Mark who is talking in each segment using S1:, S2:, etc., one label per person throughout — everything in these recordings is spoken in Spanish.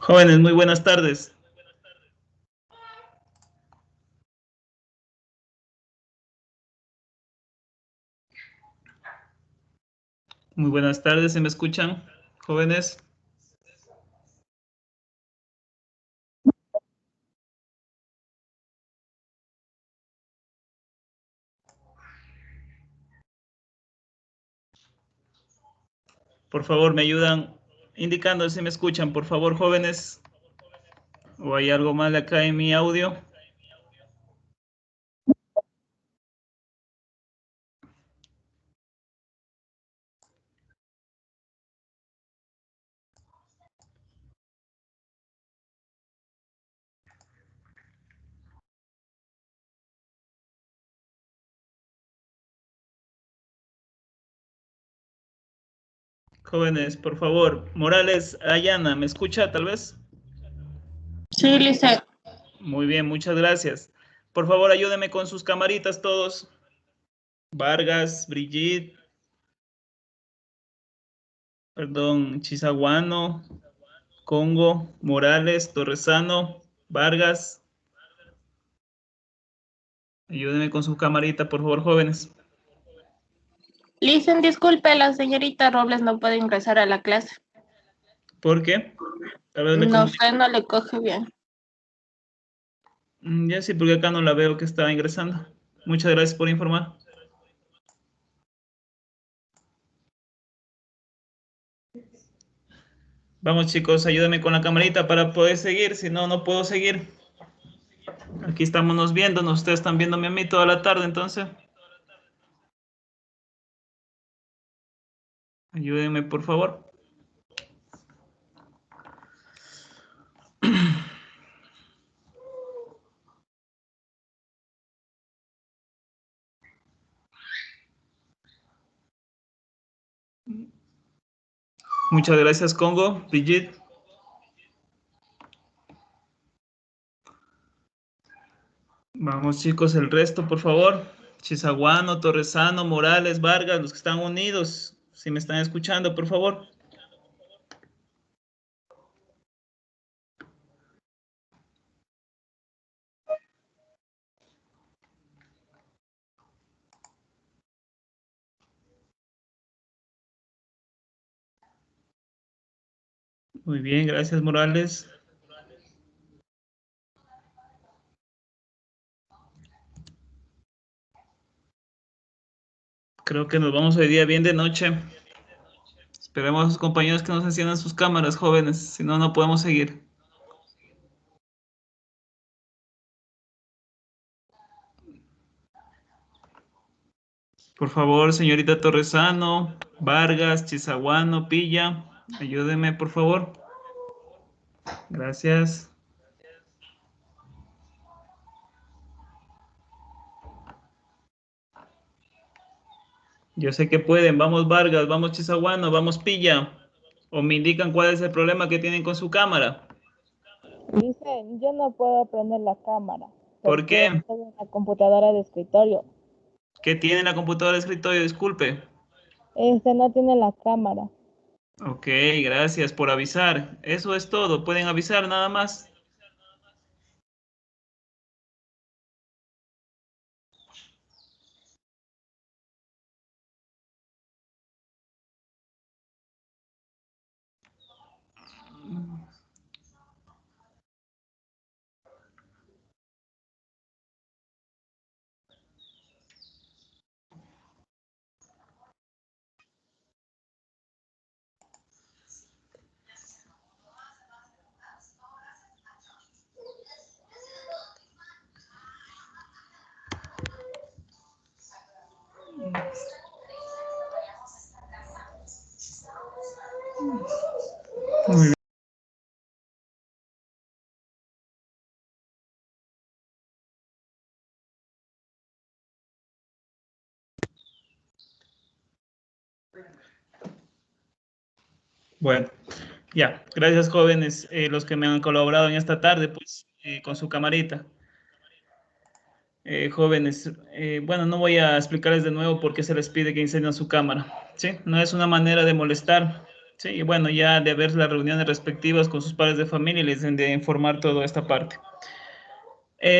S1: Jóvenes, muy buenas tardes. Muy buenas tardes, ¿se me escuchan, jóvenes? Por favor, me ayudan indicando si me escuchan, por favor, jóvenes. ¿O hay algo mal acá en mi audio? Jóvenes, por favor. Morales, Ayana, ¿me escucha tal vez?
S2: Sí, Lizeth.
S1: Muy bien, muchas gracias. Por favor, ayúdenme con sus camaritas todos. Vargas, Brigitte, perdón, Chisaguano, Congo, Morales, Torresano, Vargas. Ayúdenme con su camarita, por favor, jóvenes.
S2: Lizeth, disculpe, la señorita Robles no puede ingresar a la clase.
S1: ¿Por qué? Tal vez me
S2: No
S1: comunico.
S2: sé, no le coge bien.
S1: Ya sí, porque acá no la veo que está ingresando. Muchas gracias por informar. Vamos chicos, ayúdame con la camarita para poder seguir, si no, no puedo seguir. Aquí estamos nos viéndonos, ustedes están viéndome a mí toda la tarde, entonces. Ayúdenme, por favor. Muchas gracias, Congo, Brigitte. Vamos chicos, el resto, por favor. Chisaguano, Torresano, Morales, Vargas, los que están unidos, si me están escuchando, por favor. Muy bien, gracias, Morales. Creo que nos vamos hoy día bien de noche. Esperemos a sus compañeros que nos enciendan sus cámaras, jóvenes, si no, no podemos seguir. Por favor, señorita Torresano, Vargas, Chisaguano, Pilla, ayúdeme, por favor. Gracias. Yo sé que pueden. Vamos, Vargas, vamos, Chisaguano, vamos, Pilla. O me indican cuál es el problema que tienen con su cámara.
S3: Dice, yo no puedo prender la cámara
S1: ¿Por
S3: porque
S1: qué?
S3: estoy en la computadora de escritorio.
S1: ¿Qué tiene la computadora de escritorio? Disculpe.
S3: No tiene la cámara.
S1: Ok, gracias por avisar. Eso es todo. Pueden avisar nada más. Muy bien. Bueno, ya. Gracias, jóvenes, los que me han colaborado en esta tarde, pues, con su camarita. Jóvenes, bueno, no voy a explicarles de nuevo por qué se les pide que enciendan su cámara, ¿sí? No es una manera de molestar, Sí, y bueno, ya de ver las reuniones respectivas con sus padres de familia, les deben de informar toda esta parte.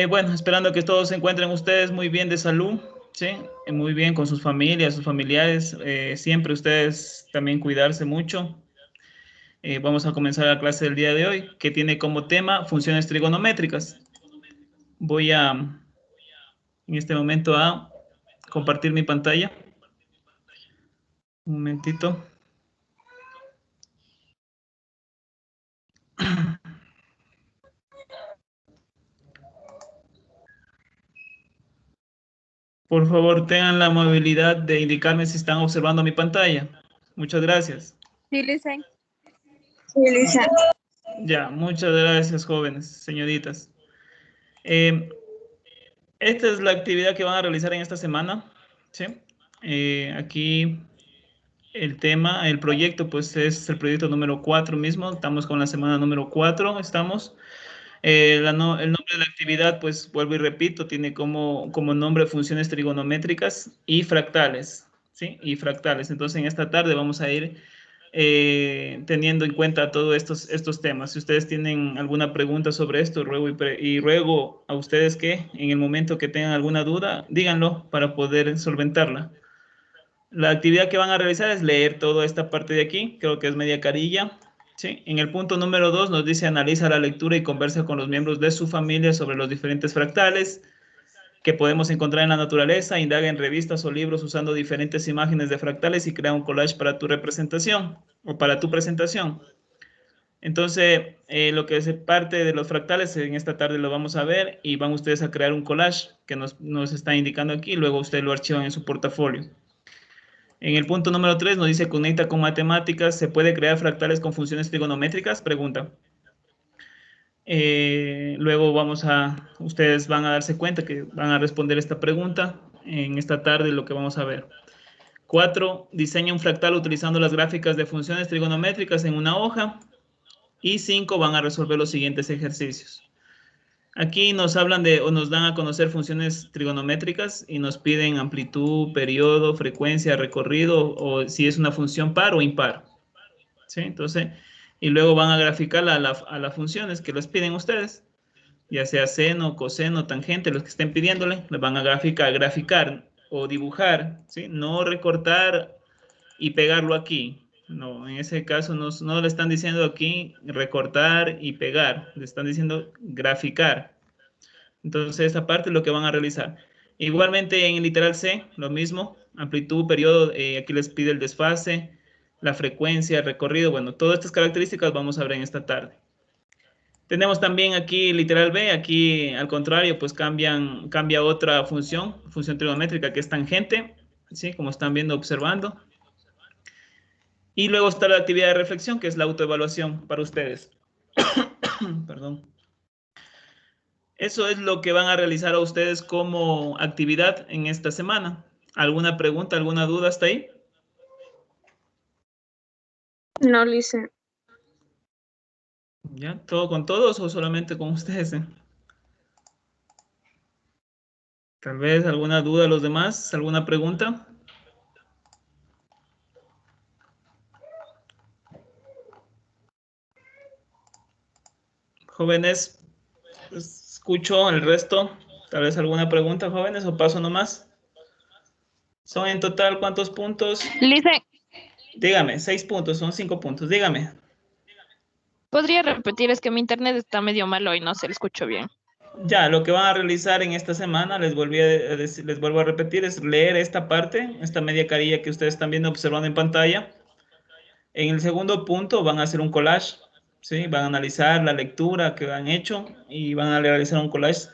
S1: Bueno, esperando que todos se encuentren ustedes muy bien de salud, ¿sí? Muy bien con sus familias, sus familiares. Siempre ustedes también cuidarse mucho. Vamos a comenzar la clase del día de hoy, que tiene como tema funciones trigonométricas. Voy a, en este momento, a compartir mi pantalla. Un momentito. Por favor, tengan la amabilidad de indicarme si están observando mi pantalla. Muchas gracias.
S3: Sí, Lisen.
S4: Sí, Lisa.
S1: Ya, muchas gracias, jóvenes, señoritas. Esta es la actividad que van a realizar en esta semana, ¿sí? Aquí el tema, el proyecto, pues es el proyecto número 4 mismo. Estamos con la semana número 4, estamos. El nombre de la actividad, pues vuelvo y repito, tiene como nombre funciones trigonométricas y fractales, ¿sí? Y fractales. Entonces, en esta tarde vamos a ir teniendo en cuenta todos estos temas. Si ustedes tienen alguna pregunta sobre esto, ruego a ustedes que en el momento que tengan alguna duda, díganlo para poder solventarla. La actividad que van a realizar es leer toda esta parte de aquí, creo que es media carilla. ¿Sí? En el punto número 2 nos dice analiza la lectura y conversa con los miembros de su familia sobre los diferentes fractales que podemos encontrar en la naturaleza, indaga en revistas o libros usando diferentes imágenes de fractales y crea un collage para tu representación o para tu presentación. Entonces, lo que es parte de los fractales en esta tarde lo vamos a ver y van ustedes a crear un collage que nos está indicando aquí, luego ustedes lo archivan en su portafolio. En el punto número 3 nos dice conecta con matemáticas, ¿se puede crear fractales con funciones trigonométricas? Pregunta. Luego ustedes van a darse cuenta que van a responder esta pregunta en esta tarde, lo que vamos a ver. 4, diseña un fractal utilizando las gráficas de funciones trigonométricas en una hoja. Y 5, van a resolver los siguientes ejercicios. Aquí nos hablan o nos dan a conocer funciones trigonométricas y nos piden amplitud, periodo, frecuencia, recorrido o si es una función par o impar. ¿Sí? Entonces, y luego van a graficar a las funciones que les piden ustedes, ya sea seno, coseno, tangente, los que estén pidiéndole, les van a graficar o dibujar, ¿sí? No recortar y pegarlo aquí. No, en ese caso no le están diciendo aquí recortar y pegar, le están diciendo graficar. Entonces, esa parte es lo que van a realizar. Igualmente en el literal C, lo mismo, amplitud, periodo, aquí les pide el desfase, la frecuencia, el recorrido, bueno, todas estas características vamos a ver en esta tarde. Tenemos también aquí literal B, aquí al contrario, pues cambia otra función trigonométrica que es tangente, ¿sí? Como están viendo, observando. Y luego está la actividad de reflexión, que es la autoevaluación para ustedes. Perdón. Eso es lo que van a realizar a ustedes como actividad en esta semana. ¿Alguna pregunta, alguna duda hasta ahí?
S4: No, Lisa.
S1: ¿Ya? ¿Todo con todos o solamente con ustedes? Tal vez alguna duda a los demás, alguna pregunta. Jóvenes, pues, escucho el resto. Tal vez alguna pregunta, jóvenes, o paso nomás. ¿Son en total cuántos puntos?
S2: Lisen,
S1: Dígame, 6 puntos, son 5 puntos. Dígame.
S2: ¿podría repetir? Es que mi internet está medio malo y no se le escucho bien.
S1: Ya, lo que van a realizar en esta semana, les vuelvo a repetir, es leer esta parte, esta media carilla que ustedes están viendo, observando en pantalla. En el segundo punto van a hacer un collage, ¿sí? Van a analizar la lectura que han hecho y van a realizar un collage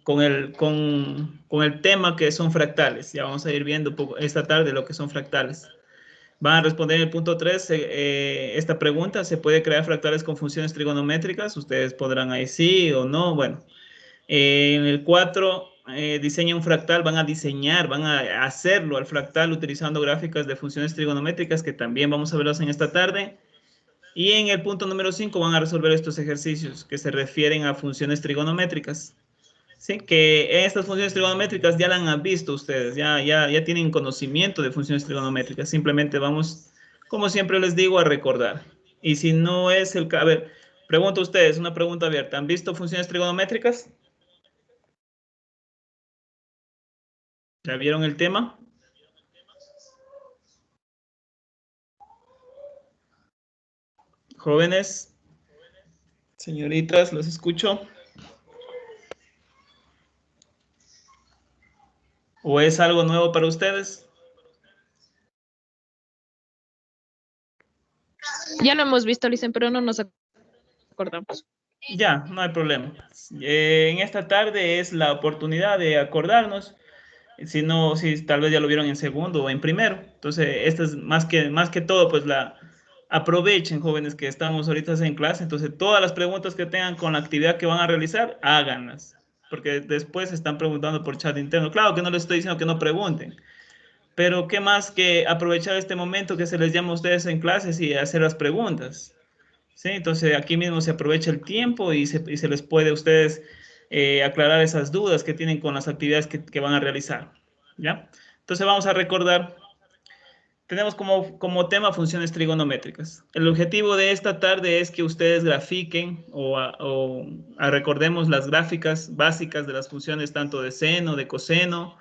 S1: con el tema que son fractales. Ya vamos a ir viendo esta tarde lo que son fractales. Van a responder en el punto 3 esta pregunta, ¿se puede crear fractales con funciones trigonométricas? Ustedes podrán ahí sí o no, bueno. En el 4, diseña un fractal, van a hacerlo al fractal utilizando gráficas de funciones trigonométricas que también vamos a verlos en esta tarde. Y en el punto número 5 van a resolver estos ejercicios que se refieren a funciones trigonométricas. Sí, que estas funciones trigonométricas ya las han visto ustedes, ya tienen conocimiento de funciones trigonométricas. Simplemente vamos como siempre les digo, a recordar. Y si no es el... A ver, pregunto a ustedes, una pregunta abierta. ¿Han visto funciones trigonométricas? ¿Ya vieron el tema? Jóvenes, señoritas, los escucho. ¿O es algo nuevo para ustedes?
S2: Ya lo hemos visto, Licen, pero no nos acordamos.
S1: Ya, no hay problema. En esta tarde es la oportunidad de acordarnos. Si no, si tal vez ya lo vieron en segundo o en primero. Entonces, esta es más que todo, pues aprovechen, jóvenes, que estamos ahorita en clase. Entonces, todas las preguntas que tengan con la actividad que van a realizar, háganlas. Porque después están preguntando por chat interno. Claro que no les estoy diciendo que no pregunten, pero qué más que aprovechar este momento que se les llama a ustedes en clases y hacer las preguntas. ¿Sí? Entonces, aquí mismo se aprovecha el tiempo y se les puede a ustedes aclarar esas dudas que tienen con las actividades que van a realizar. ¿Ya? Entonces, vamos a recordar. Tenemos como tema funciones trigonométricas. El objetivo de esta tarde es que ustedes grafiquen o recordemos las gráficas básicas de las funciones tanto de seno, de coseno,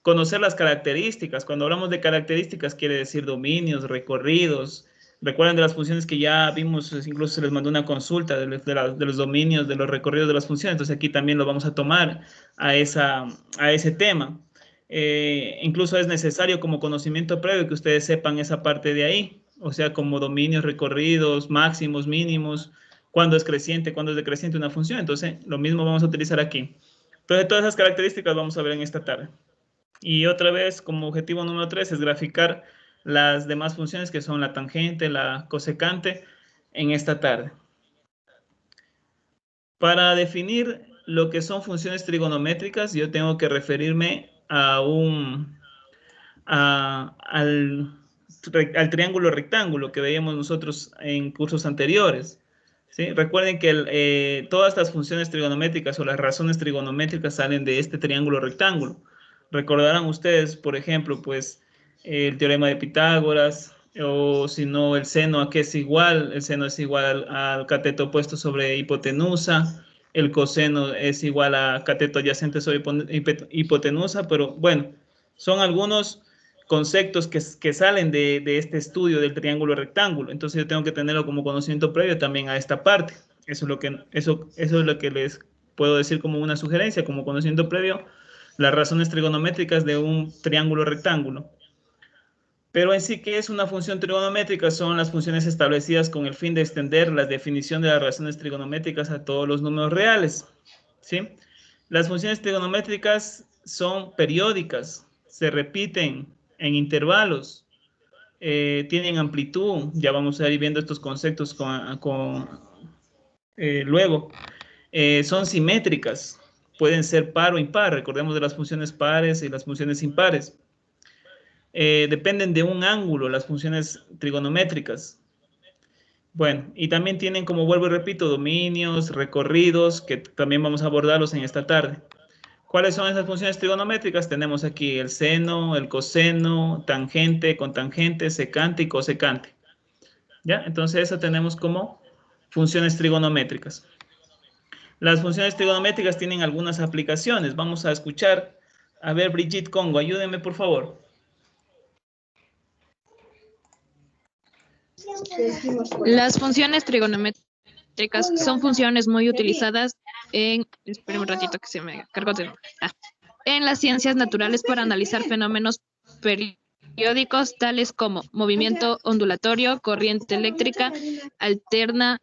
S1: conocer las características. Cuando hablamos de características quiere decir dominios, recorridos. Recuerden de las funciones que ya vimos, incluso se les mandó una consulta de los dominios, de los recorridos de las funciones. Entonces aquí también lo vamos a tomar a ese tema. Incluso es necesario como conocimiento previo que ustedes sepan esa parte de ahí. O sea, como dominios, recorridos, máximos, mínimos, cuándo es creciente, cuándo es decreciente una función. Entonces, lo mismo vamos a utilizar aquí. Entonces, todas esas características vamos a ver en esta tarde. Y otra vez, como objetivo número 3, es graficar las demás funciones que son la tangente, la cosecante, en esta tarde. Para definir lo que son funciones trigonométricas, yo tengo que referirme al triángulo rectángulo que veíamos nosotros en cursos anteriores. ¿Sí? Recuerden que todas estas funciones trigonométricas o las razones trigonométricas salen de este triángulo rectángulo. Recordarán ustedes, por ejemplo, pues el teorema de Pitágoras, o si no, el seno a qué es igual. El seno es igual al cateto opuesto sobre hipotenusa. El coseno es igual a cateto adyacente sobre hipotenusa, pero bueno, son algunos conceptos que salen de este estudio del triángulo rectángulo. Entonces yo tengo que tenerlo como conocimiento previo también a esta parte. Eso es lo que les puedo decir como una sugerencia, como conocimiento previo, las razones trigonométricas de un triángulo rectángulo. Pero en sí, ¿qué es una función trigonométrica? Son las funciones establecidas con el fin de extender la definición de las razones trigonométricas a todos los números reales. ¿Sí? Las funciones trigonométricas son periódicas, se repiten en intervalos, tienen amplitud. Ya vamos a ir viendo estos conceptos luego. Son simétricas, pueden ser par o impar. Recordemos de las funciones pares y las funciones impares. Dependen de un ángulo las funciones trigonométricas. Bueno, y también tienen, como vuelvo y repito, dominios, recorridos, que también vamos a abordarlos en esta tarde. ¿Cuáles son esas funciones trigonométricas? Tenemos aquí el seno, el coseno, tangente, cotangente, secante y cosecante. ¿Ya? Entonces, eso tenemos como funciones trigonométricas. Las funciones trigonométricas tienen algunas aplicaciones. Vamos a escuchar. A ver, Brigitte Congo, ayúdenme, por favor.
S2: Las funciones trigonométricas son funciones muy utilizadas esperen un ratito que se me cargó en las ciencias naturales para analizar fenómenos periódicos tales como movimiento ondulatorio, corriente eléctrica alterna,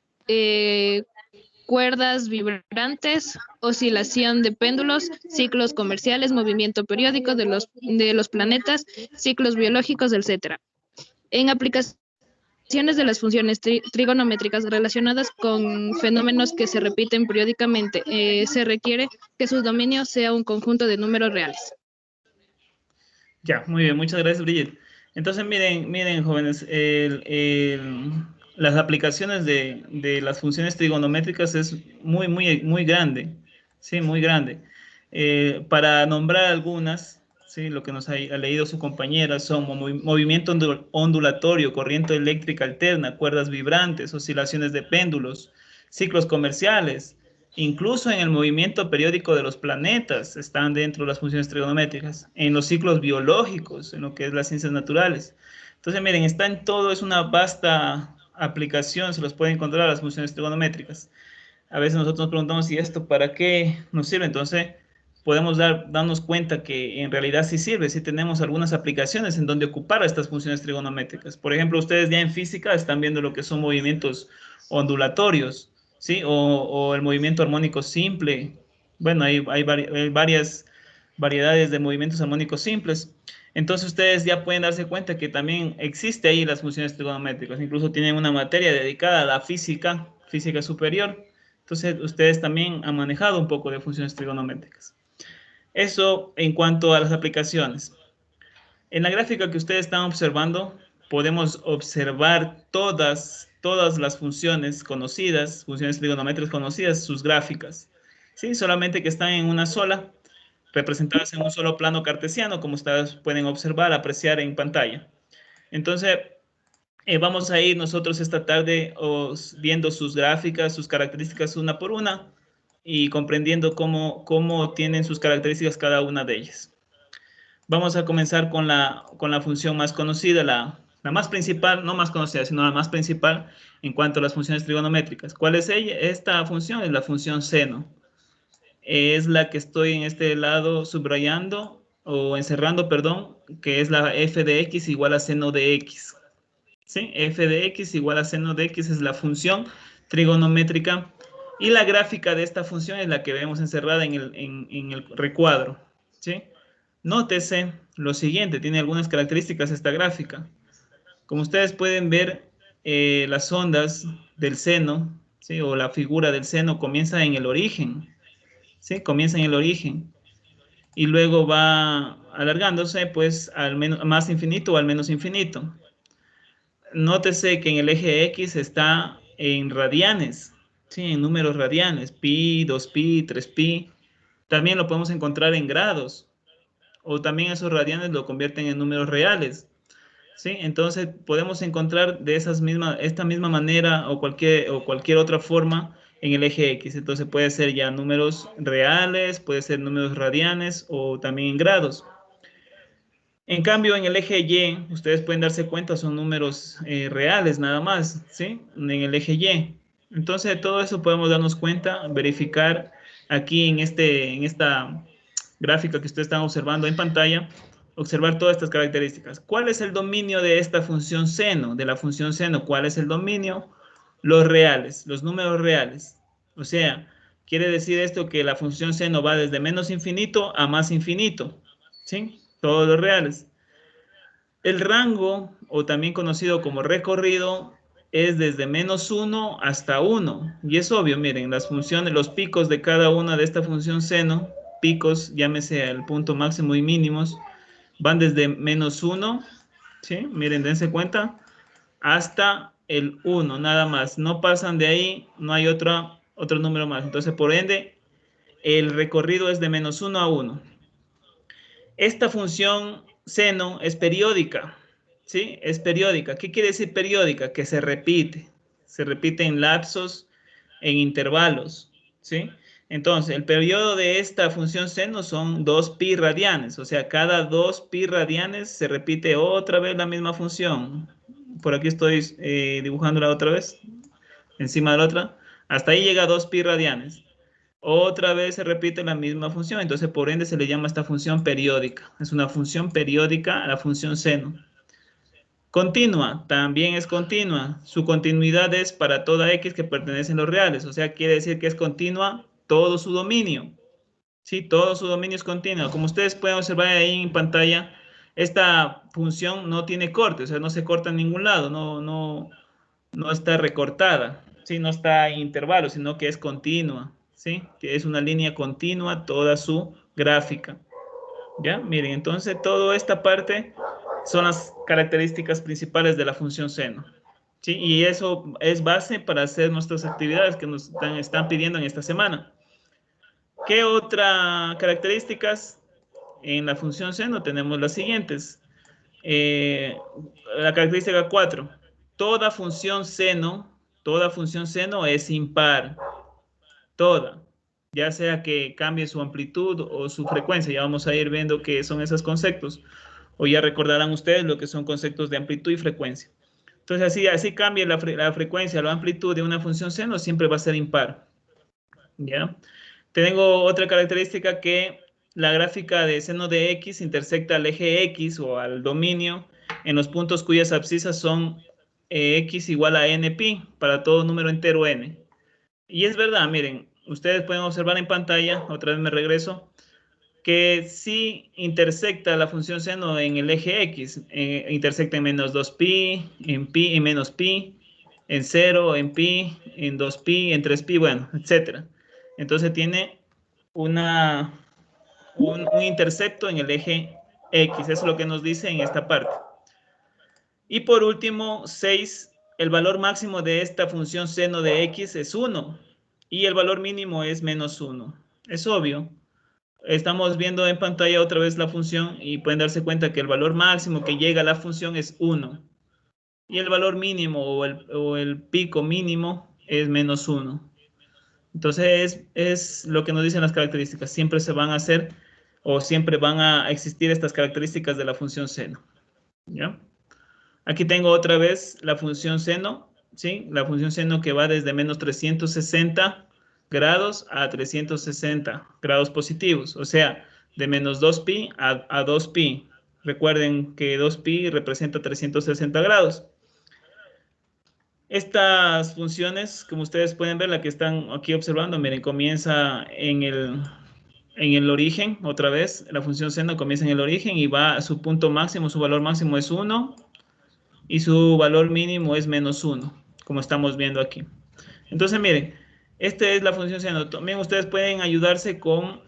S2: cuerdas vibrantes, oscilación de péndulos, ciclos comerciales, movimiento periódico de los planetas, ciclos biológicos, etc. En aplicaciones de las funciones trigonométricas relacionadas con fenómenos que se repiten periódicamente, se requiere que su dominio sea un conjunto de números reales.
S1: Ya, muy bien, muchas gracias, Brigitte. Entonces, miren, jóvenes, las aplicaciones de las funciones trigonométricas es muy grande, sí, muy grande. Para nombrar algunas, ¿sí? Lo que nos ha leído su compañera son movimiento ondulatorio, corriente eléctrica alterna, cuerdas vibrantes, oscilaciones de péndulos, ciclos comerciales, incluso en el movimiento periódico de los planetas están dentro de las funciones trigonométricas, en los ciclos biológicos, en lo que es las ciencias naturales. Entonces, miren, está en todo, es una vasta aplicación, se los puede encontrar las funciones trigonométricas. A veces nosotros nos preguntamos, ¿y esto para qué nos sirve? Entonces, podemos darnos cuenta que en realidad sí sirve, sí tenemos algunas aplicaciones en donde ocupar estas funciones trigonométricas. Por ejemplo, ustedes ya en física están viendo lo que son movimientos ondulatorios, ¿sí? O el movimiento armónico simple. Bueno, hay varias variedades de movimientos armónicos simples. Entonces ustedes ya pueden darse cuenta que también existe ahí las funciones trigonométricas. Incluso tienen una materia dedicada a la física, física superior. Entonces ustedes también han manejado un poco de funciones trigonométricas. Eso en cuanto a las aplicaciones. En la gráfica que ustedes están observando, podemos observar todas las funciones conocidas, funciones trigonométricas conocidas, sus gráficas. ¿Sí? Solamente que están en una sola, representadas en un solo plano cartesiano, como ustedes pueden observar, apreciar en pantalla. Entonces, vamos a ir nosotros esta tarde viendo sus gráficas, sus características una por una y comprendiendo cómo tienen sus características cada una de ellas. Vamos a comenzar con la función más conocida, la más principal, no más conocida, sino la más principal en cuanto a las funciones trigonométricas. ¿Cuál es ella? Esta función es la función seno. Es la que estoy en este lado subrayando o encerrando, perdón, que es la f de x igual a seno de x. ¿Sí? F de x igual a seno de x es la función trigonométrica y la gráfica de esta función es la que vemos encerrada en el recuadro. ¿Sí? Nótese lo siguiente, tiene algunas características esta gráfica. Como ustedes pueden ver, las ondas del seno, ¿sí? O la figura del seno comienza en el origen, ¿sí? Comienza en el origen y luego va alargándose pues al más infinito o al menos infinito. Nótese que en el eje X está en radianes, ¿sí? En números radianes, pi, 2pi, 3pi. También lo podemos encontrar en grados, o también esos radianes lo convierten en números reales, ¿sí? Entonces podemos encontrar de esta misma manera o cualquier otra forma en el eje X. Entonces puede ser ya números reales, puede ser números radianes o también en grados. En cambio, en el eje Y, ustedes pueden darse cuenta, son números reales nada más, ¿sí? En el eje Y. Entonces, de todo eso podemos darnos cuenta, verificar aquí en esta gráfica que ustedes están observando en pantalla, observar todas estas características. ¿Cuál es el dominio de esta función seno? De la función seno, ¿cuál es el dominio? Los reales, los números reales. O sea, quiere decir esto que la función seno va desde menos infinito a más infinito, ¿sí? Todos los reales. El rango, o también conocido como recorrido, es desde -1 hasta 1. Y es obvio, miren, las funciones, los picos de cada una de esta función seno, picos, llámese el punto máximo y mínimos, van desde -1, ¿sí? Miren, dense cuenta, hasta el 1, nada más. No pasan de ahí, no hay otro número más. Entonces, por ende, el recorrido es de -1 a 1. Esta función seno es periódica, ¿sí? Es periódica. ¿Qué quiere decir periódica? Que se repite en lapsos, en intervalos, ¿sí? Entonces, el periodo de esta función seno son 2pi radianes, o sea, cada 2pi radianes se repite otra vez la misma función. Por aquí estoy dibujándola otra vez, encima de la otra. Hasta ahí llega 2pi radianes. Otra vez se repite la misma función, entonces por ende se le llama esta función periódica. Es una función periódica a la función seno. Continua, también es continua. Su continuidad es para toda x que pertenece a los reales, o sea, quiere decir que es continua todo su dominio. Sí, todo su dominio es continuo. Como ustedes pueden observar ahí en pantalla, esta función no tiene corte, o sea, no se corta en ningún lado, no está recortada, ¿sí? No está en intervalo, sino que es continua, ¿sí? Que es una línea continua toda su gráfica. ¿Ya? Miren, entonces toda esta parte son las características principales de la función seno, ¿sí? Y eso es base para hacer nuestras actividades que nos están pidiendo en esta semana. ¿Qué otras características? en la función seno tenemos las siguientes. La característica 4. Toda función seno es impar. Toda. Ya sea que cambie su amplitud o su frecuencia. Ya vamos a ir viendo qué son esos conceptos. O ya recordarán ustedes lo que son conceptos de amplitud y frecuencia. Entonces, así cambie la frecuencia o la amplitud de una función seno, siempre va a ser impar. ¿Ya? Tengo otra característica que la gráfica de seno de x intersecta al eje x o al dominio en los puntos cuyas abscisas son x igual a n-pi para todo número entero n. Y es verdad, miren, ustedes pueden observar en pantalla, otra vez me regreso, que sí intersecta la función seno en el eje x, intersecta en menos 2pi, en pi, en menos pi, en 0, en pi, en 2pi, en 3pi, bueno, etcétera. Entonces tiene un intercepto en el eje X. Eso es lo que nos dice en esta parte. Y por último, 6. El valor máximo de esta función seno de X es 1. Y el valor mínimo es menos 1. Es obvio. Estamos viendo en pantalla otra vez la función y pueden darse cuenta que el valor máximo que llega a la función es 1. Y el valor mínimo o el pico mínimo es menos 1. Entonces es lo que nos dicen las características. Siempre se van a hacer o siempre van a existir estas características de la función seno. ¿Ya? Aquí tengo otra vez la función seno, ¿sí? La función seno que va desde menos 360 grados a 360 grados positivos. O sea, de menos 2pi a 2pi. Recuerden que 2pi representa 360 grados. Estas funciones, como ustedes pueden ver, la que están aquí observando, miren, comienza en el origen, otra vez, la función seno comienza en el origen y va a su punto máximo, su valor máximo es 1 y su valor mínimo es menos 1, como estamos viendo aquí. Entonces, miren, esta es la función seno. También ustedes pueden ayudarse con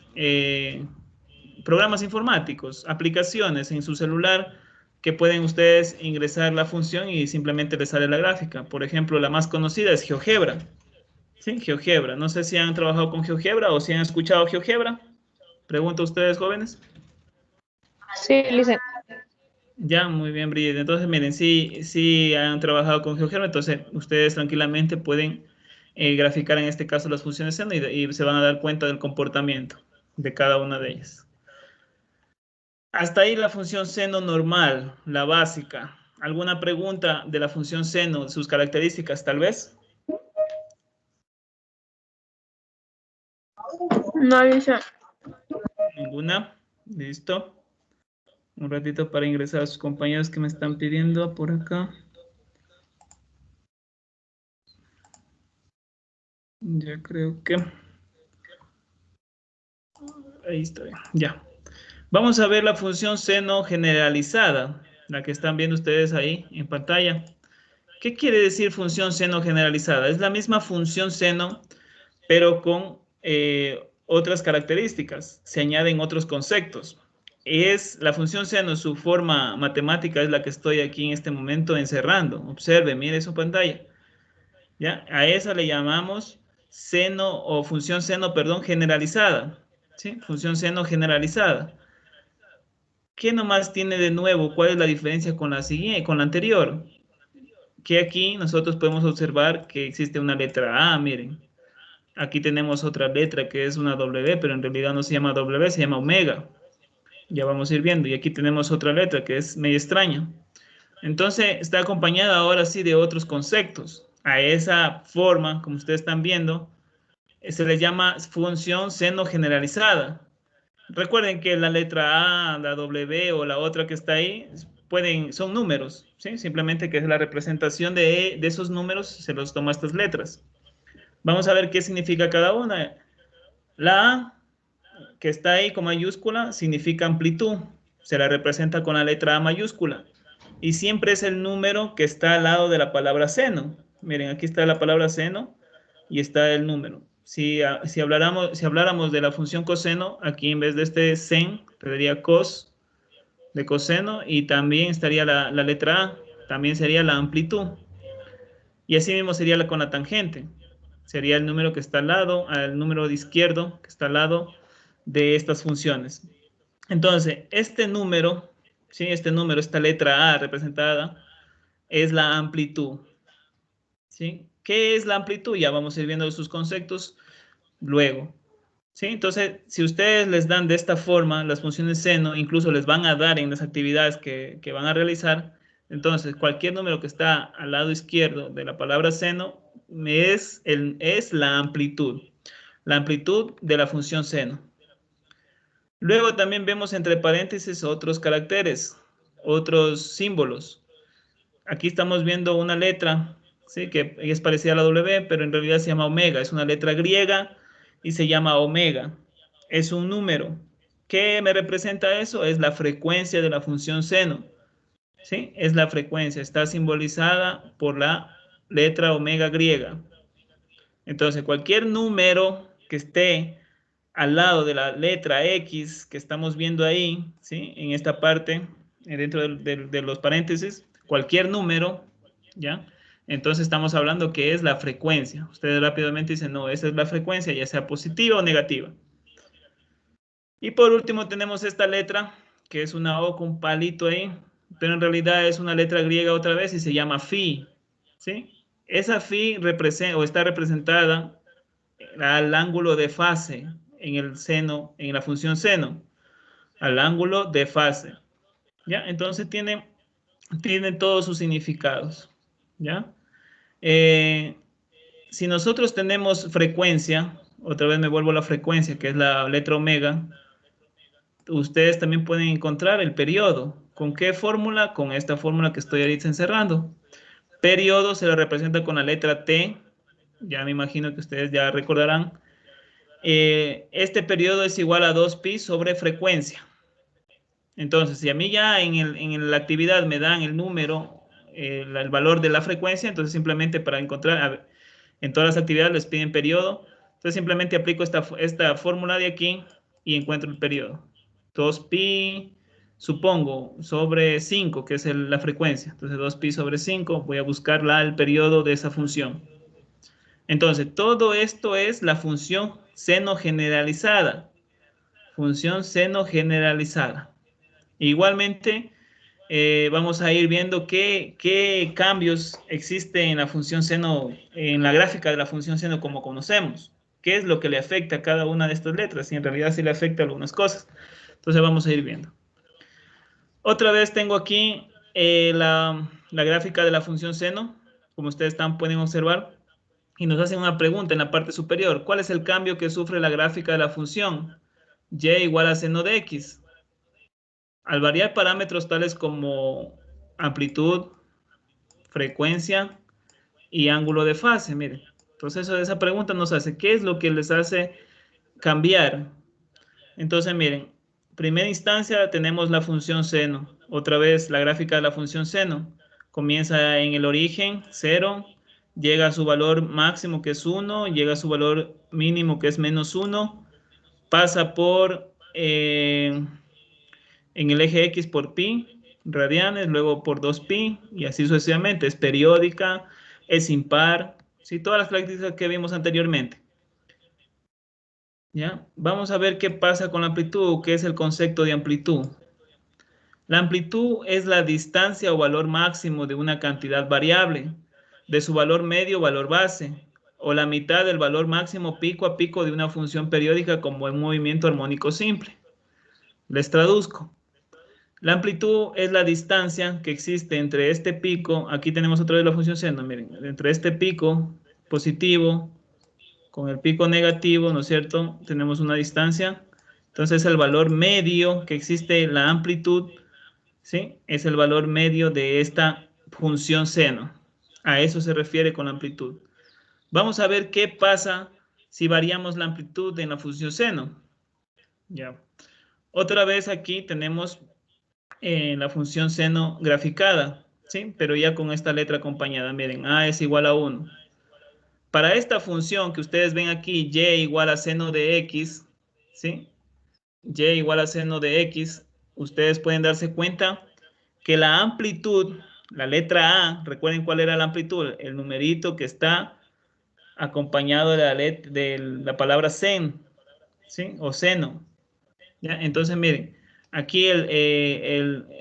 S1: programas informáticos, aplicaciones en su celular, que pueden ustedes ingresar la función y simplemente les sale la gráfica. Por ejemplo, la más conocida es GeoGebra. ¿Sí? GeoGebra. No sé si han trabajado con GeoGebra o si han escuchado GeoGebra. Pregunto a ustedes, jóvenes.
S3: Sí, Lisa.
S1: Ya, muy bien, Brigitte. Entonces, miren, sí han trabajado con GeoGebra, entonces ustedes tranquilamente pueden graficar en este caso las funciones seno y se van a dar cuenta del comportamiento de cada una de ellas. Hasta ahí la función seno normal, la básica. ¿Alguna pregunta de la función seno, sus características, tal vez?
S4: No, Lisa.
S1: ¿Ninguna? ¿Listo? Un ratito para ingresar a sus compañeros que me están pidiendo por acá. Ya creo que... Ahí está bien, ya. Vamos a ver la función seno generalizada, la que están viendo ustedes ahí en pantalla. ¿Qué quiere decir función seno generalizada? Es la misma función seno, pero con otras características. Se añaden otros conceptos. Es la función seno, su forma matemática es la que estoy aquí en este momento encerrando. Observe, mire su pantalla. ¿Ya? A esa le llamamos seno o función seno, perdón, generalizada. ¿Sí? Función seno generalizada. ¿Qué nomás tiene de nuevo? ¿Cuál es la diferencia con la siguiente, con la anterior? Que aquí nosotros podemos observar que existe una letra A, miren. Aquí tenemos otra letra que es una W, pero en realidad no se llama W, se llama omega. Ya vamos a ir viendo. Y aquí tenemos otra letra que es medio extraña. Entonces está acompañada ahora sí de otros conceptos. A esa forma, como ustedes están viendo, se les llama función seno generalizada. Recuerden que la letra A, la W o la otra que está ahí son números, ¿sí? Simplemente que es la representación de esos números, se los toma estas letras. Vamos a ver qué significa cada una. La A, que está ahí con mayúscula, significa amplitud. Se la representa con la letra A mayúscula. Y siempre es el número que está al lado de la palabra seno. Miren, aquí está la palabra seno y está el número. Si habláramos de la función coseno, aquí en vez de este sen, tendría cos de coseno y también estaría la letra A, también sería la amplitud. Y así mismo sería con la tangente. Sería el número que está al lado, el número de izquierdo que está al lado de estas funciones. Entonces, este número, ¿sí? Este número, esta letra A representada, es la amplitud, ¿sí? ¿Qué es la amplitud? Ya vamos a ir viendo sus conceptos luego, ¿sí? Entonces, si ustedes les dan de esta forma las funciones seno, incluso les van a dar en las actividades que van a realizar, entonces cualquier número que está al lado izquierdo de la palabra seno es la amplitud de la función seno. Luego también vemos entre paréntesis otros caracteres, otros símbolos. Aquí estamos viendo una letra, ¿sí? Que es parecida a la W, pero en realidad se llama omega. Es una letra griega y se llama omega. Es un número. ¿Qué me representa eso? Es la frecuencia de la función seno, ¿sí? Es la frecuencia. Está simbolizada por la letra omega griega. Entonces, cualquier número que esté al lado de la letra X que estamos viendo ahí, ¿sí? En esta parte, dentro de los paréntesis, cualquier número, ¿ya? Entonces estamos hablando que es la frecuencia. Ustedes rápidamente dicen, no, esa es la frecuencia, ya sea positiva o negativa. Y por último tenemos esta letra, que es una O con un palito ahí, pero en realidad es una letra griega otra vez y se llama phi, ¿sí? Esa phi representa o está representada al ángulo de fase en el seno, en la función seno, al ángulo de fase, ¿ya? Entonces tiene todos sus significados, ¿ya? Si nosotros tenemos frecuencia, otra vez me vuelvo a la frecuencia, que es la letra omega, ustedes también pueden encontrar el periodo. ¿Con qué fórmula? Con esta fórmula que estoy ahorita encerrando. Periodo se lo representa con la letra T, ya me imagino que ustedes ya recordarán. Este periodo es igual a 2pi sobre frecuencia. Entonces, si a mí ya en la actividad me dan el número, el valor de la frecuencia, entonces simplemente para encontrar, en todas las actividades les piden periodo, entonces simplemente aplico esta fórmula de aquí y encuentro el periodo. 2pi, supongo, sobre 5, que es la frecuencia. Entonces 2pi sobre 5, voy a buscar el periodo de esa función. Entonces, todo esto es la función seno generalizada. Función seno generalizada. Igualmente, vamos a ir viendo qué cambios existen en la función seno, en la gráfica de la función seno como conocemos. ¿Qué es lo que le afecta a cada una de estas letras? Y en realidad sí le afecta a algunas cosas. Entonces vamos a ir viendo. Otra vez tengo aquí la gráfica de la función seno. Como ustedes pueden observar. Y nos hacen una pregunta en la parte superior. ¿Cuál es el cambio que sufre la gráfica de la función? Y igual a seno de x. Al variar parámetros tales como amplitud, frecuencia y ángulo de fase. Miren, entonces esa pregunta nos hace, ¿qué es lo que les hace cambiar? Entonces, miren, primera instancia tenemos la función seno. Otra vez la gráfica de la función seno. Comienza en el origen, 0, llega a su valor máximo que es 1, llega a su valor mínimo que es menos 1, pasa por en el eje X por pi radianes, luego por 2pi y así sucesivamente. Es periódica, es impar, ¿sí? Todas las características que vimos anteriormente. ¿Ya? Vamos a ver qué pasa con la amplitud, qué es el concepto de amplitud. La amplitud es la distancia o valor máximo de una cantidad variable, de su valor medio o valor base, o la mitad del valor máximo pico a pico de una función periódica como un movimiento armónico simple. Les traduzco. La amplitud es la distancia que existe entre este pico, aquí tenemos otra vez la función seno, miren, entre este pico positivo con el pico negativo, ¿no es cierto? Tenemos una distancia, entonces el valor medio que existe en la amplitud, ¿sí? Es el valor medio de esta función seno. A eso se refiere con la amplitud. Vamos a ver qué pasa si variamos la amplitud en la función seno. Ya. Otra vez aquí tenemos la función seno graficada, ¿sí? Pero ya con esta letra acompañada. Miren, A es igual a 1. Para esta función que ustedes ven aquí, y igual a seno de x, ¿sí? Y igual a seno de x, ustedes pueden darse cuenta que la amplitud, la letra A, recuerden cuál era la amplitud, el numerito que está acompañado de la palabra sen, ¿sí? O seno. ¿Ya? Entonces, miren, Aquí,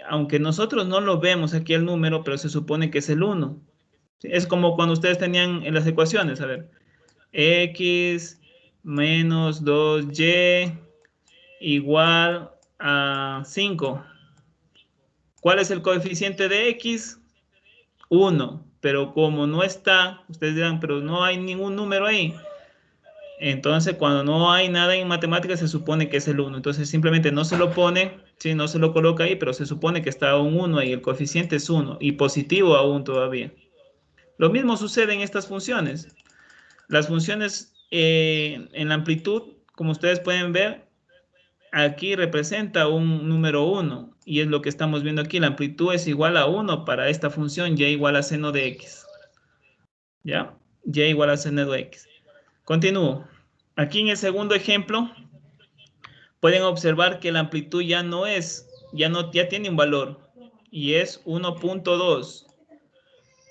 S1: aunque nosotros no lo vemos aquí el número, pero se supone que es el 1. Es como cuando ustedes tenían en las ecuaciones, a ver, x menos 2y igual a 5. ¿Cuál es el coeficiente de x? 1, pero como no está, ustedes dirán, pero no hay ningún número ahí. Entonces, cuando no hay nada en matemáticas, se supone que es el 1. Entonces, simplemente no se lo pone, ¿sí? No se lo coloca ahí, pero se supone que está un 1 ahí. El coeficiente es 1 y positivo aún todavía. Lo mismo sucede en estas funciones. Las funciones en la amplitud, como ustedes pueden ver, aquí representa un número 1 y es lo que estamos viendo aquí. La amplitud es igual a 1 para esta función y igual a seno de x. ¿Ya? Y igual a seno de x. Continúo. Aquí en el segundo ejemplo, pueden observar que la amplitud ya tiene un valor y es 1.2.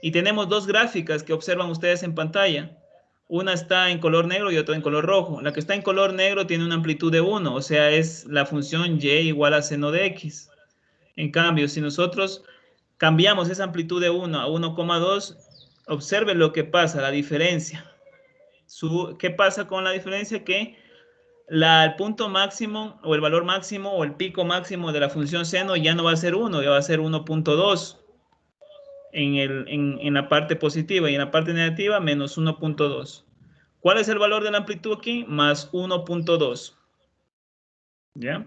S1: Y tenemos dos gráficas que observan ustedes en pantalla. Una está en color negro y otra en color rojo. La que está en color negro tiene una amplitud de 1, o sea, es la función y igual a seno de x. En cambio, si nosotros cambiamos esa amplitud de 1 a 1,2, observen lo que pasa, la diferencia. ¿Qué pasa con la diferencia? Que el punto máximo o el valor máximo o el pico máximo de la función seno ya no va a ser 1, ya va a ser 1.2 en la parte positiva y en la parte negativa menos 1.2. ¿Cuál es el valor de la amplitud aquí? Más 1.2. ¿Ya?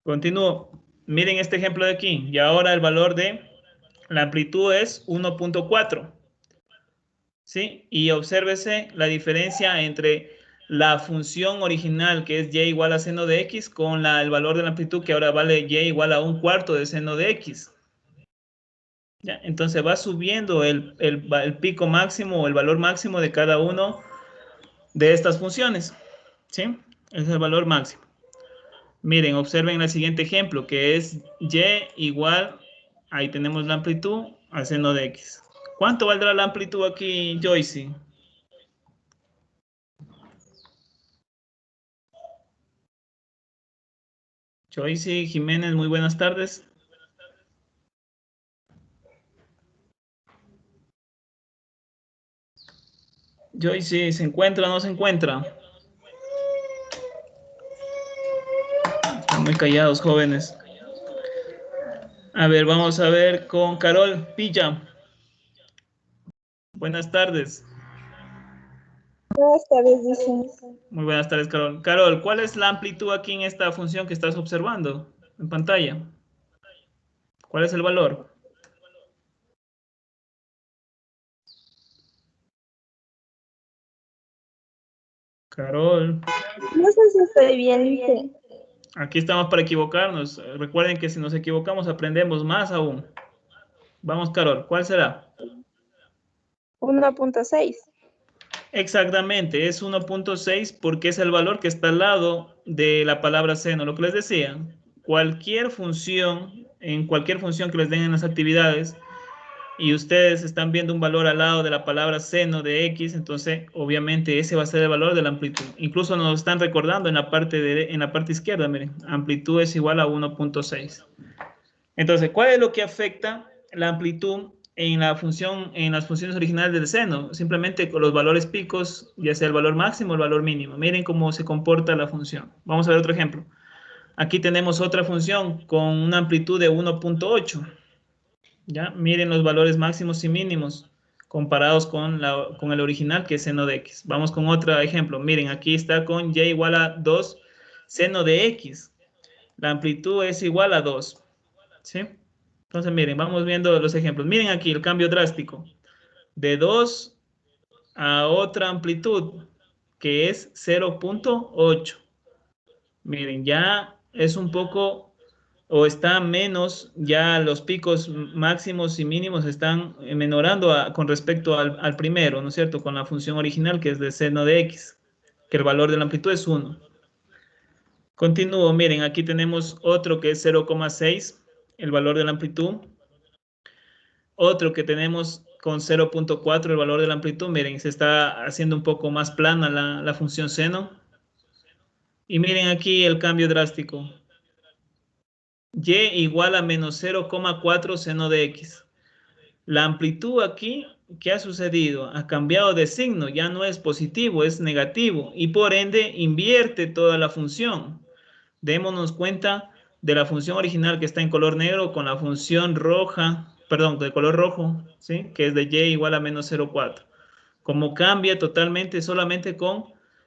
S1: Continúo. Miren este ejemplo de aquí. Y ahora el valor de la amplitud es 1.4. ¿Sí? Y obsérvese la diferencia entre la función original, que es y igual a seno de x, con el valor de la amplitud, que ahora vale y igual a 1/4 de seno de x. ¿Ya? Entonces va subiendo el pico máximo o el valor máximo de cada uno de estas funciones. ¿Sí? Es el valor máximo. Miren, observen el siguiente ejemplo, que es y igual, ahí tenemos la amplitud, a seno de x. ¿Cuánto valdrá la amplitud aquí, Joyce? Joyce Jiménez, muy buenas tardes. Joyce, ¿se encuentra o no se encuentra? Están muy callados, jóvenes. A ver, vamos a ver con Carol Pilla. Buenas tardes.
S3: Buenas tardes, dicen.
S1: Muy buenas tardes, Carol. Carol, ¿cuál es la amplitud aquí en esta función que estás observando en pantalla? ¿Cuál es el valor? Carol.
S3: No sé si estoy bien, dice.
S1: Aquí estamos para equivocarnos. Recuerden que si nos equivocamos aprendemos más aún. Vamos, Carol, ¿cuál será?
S3: 1.6.
S1: Exactamente, es 1.6 porque es el valor que está al lado de la palabra seno. Lo que les decía, cualquier función, en cualquier función que les den en las actividades, y ustedes están viendo un valor al lado de la palabra seno de x, entonces obviamente ese va a ser el valor de la amplitud. Incluso nos están recordando en la parte izquierda, miren, amplitud es igual a 1.6. Entonces, ¿cuál es lo que afecta la amplitud en las funciones originales del seno? Simplemente con los valores picos, ya sea el valor máximo o el valor mínimo. Miren cómo se comporta la función. Vamos a ver otro ejemplo. Aquí tenemos otra función con una amplitud de 1.8. ¿Ya? Miren los valores máximos y mínimos comparados con el original, que es seno de x. Vamos con otro ejemplo. Miren, aquí está con y igual a 2 seno de x. La amplitud es igual a 2. ¿Sí? Entonces, miren, vamos viendo los ejemplos. Miren aquí el cambio drástico. De 2 a otra amplitud, que es 0.8. Miren, ya es un poco, o está menos, ya los picos máximos y mínimos están menorando con respecto al primero, ¿no es cierto? Con la función original, que es de seno de x, que el valor de la amplitud es 1. Continúo, miren, aquí tenemos otro que es 0,6, el valor de la amplitud. Otro que tenemos con 0.4, el valor de la amplitud. Miren, se está haciendo un poco más plana la función seno. Y miren aquí el cambio drástico. Y igual a menos 0,4 seno de X. La amplitud aquí, ¿qué ha sucedido? Ha cambiado de signo, ya no es positivo, es negativo. Y por ende, invierte toda la función. Démonos cuenta de la función original que está en color negro con la función roja, perdón, de color rojo, ¿sí? Que es de y igual a menos 0,4. Como cambia totalmente solamente con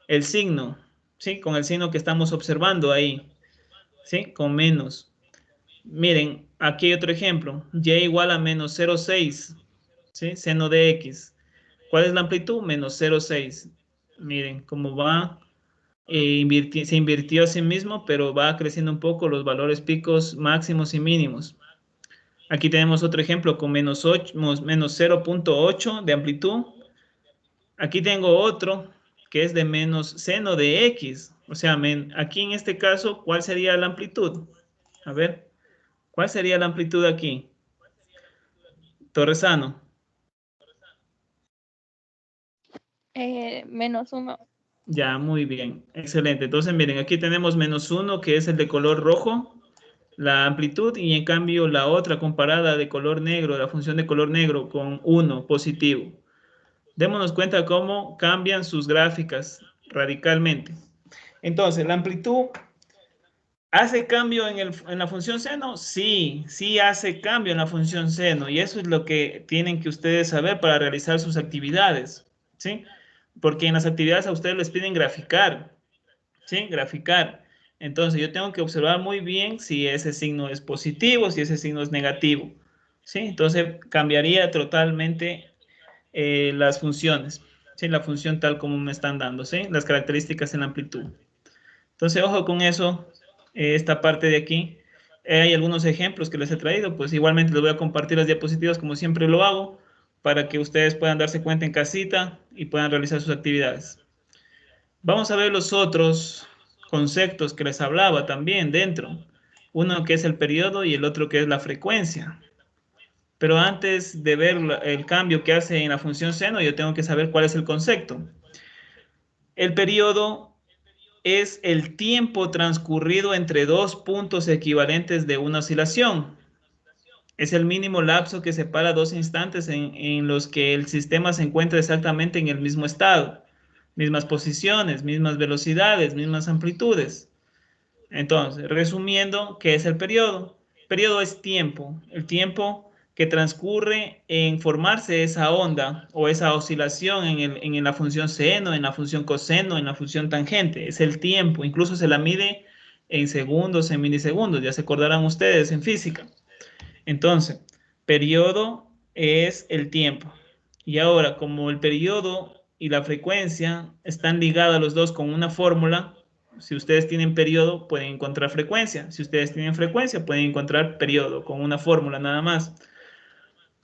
S1: el signo, ¿sí? Con el signo que estamos observando ahí, ¿sí? Con menos. Miren, aquí hay otro ejemplo. Y igual a menos 0,6, ¿sí? Seno de X. ¿Cuál es la amplitud? Menos 0,6. Miren cómo va. Se invirtió a sí mismo, pero va creciendo un poco los valores picos máximos y mínimos. Aquí tenemos otro ejemplo con menos 0,8 de amplitud. Aquí tengo otro que es de menos seno de X. O sea, aquí en este caso, ¿cuál sería la amplitud? A ver, ¿cuál sería la amplitud aquí? Torresano.
S3: -1.
S1: Ya, muy bien. Excelente. Entonces, miren, aquí tenemos menos 1, que es el de color rojo, la amplitud, y en cambio la otra comparada de color negro, la función de color negro con 1, positivo. Démonos cuenta cómo cambian sus gráficas radicalmente. Entonces, la amplitud ¿hace cambio en la función seno? Sí, sí hace cambio en la función seno, y eso es lo que tienen que ustedes saber para realizar sus actividades, ¿sí? Porque en las actividades a ustedes les piden graficar, ¿sí? Graficar. Entonces yo tengo que observar muy bien si ese signo es positivo, si ese signo es negativo, ¿sí? Entonces cambiaría totalmente las funciones, ¿sí? La función tal como me están dando, ¿sí? Las características en la amplitud. Entonces, ojo con eso, esta parte de aquí. Hay algunos ejemplos que les he traído, pues igualmente les voy a compartir las diapositivas como siempre lo hago, para que ustedes puedan darse cuenta en casita y puedan realizar sus actividades. Vamos a ver los otros conceptos que les hablaba también dentro. Uno que es el periodo y el otro que es la frecuencia. Pero antes de ver el cambio que hace en la función seno, yo tengo que saber cuál es el concepto. El periodo es el tiempo transcurrido entre dos puntos equivalentes de una oscilación. Es el mínimo lapso que separa dos instantes en los que el sistema se encuentra exactamente en el mismo estado, mismas posiciones, mismas velocidades, mismas amplitudes. Entonces, resumiendo, ¿qué es el periodo? El periodo es tiempo, el tiempo que transcurre en formarse esa onda o esa oscilación en la función seno, en la función coseno, en la función tangente. Es el tiempo, incluso se la mide en segundos, en milisegundos, ya se acordarán ustedes en física. Entonces, periodo es el tiempo. Y ahora, como el periodo y la frecuencia están ligados los dos con una fórmula, si ustedes tienen periodo, pueden encontrar frecuencia. Si ustedes tienen frecuencia, pueden encontrar periodo con una fórmula nada más.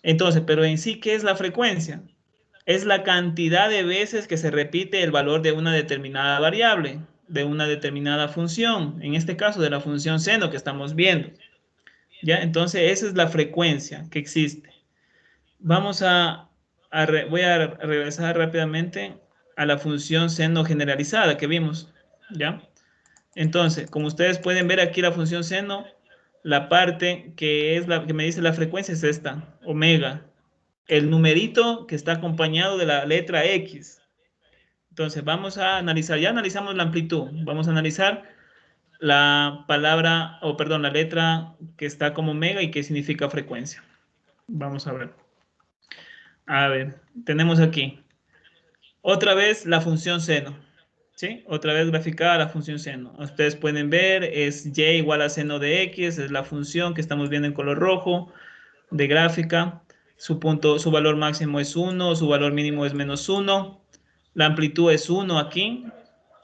S1: Entonces, pero en sí, ¿qué es la frecuencia? Es la cantidad de veces que se repite el valor de una determinada variable, de una determinada función, en este caso de la función seno que estamos viendo. ¿Ya? Entonces, esa es la frecuencia que existe. Voy a regresar rápidamente a la función seno generalizada que vimos, ¿ya? Entonces, como ustedes pueden ver aquí la función seno, la parte que es la que me dice la frecuencia es esta, omega. El numerito que está acompañado de la letra X. Entonces, vamos a analizar, ya analizamos la amplitud, vamos a analizar la palabra, o perdón, la letra que está como omega y que significa frecuencia. Vamos a ver. A ver, tenemos aquí otra vez la función seno, ¿sí? Otra vez graficada la función seno. Ustedes pueden ver, es y igual a seno de x, es la función que estamos viendo en color rojo de gráfica. Su valor máximo es 1, su valor mínimo es menos 1. La amplitud es 1 aquí,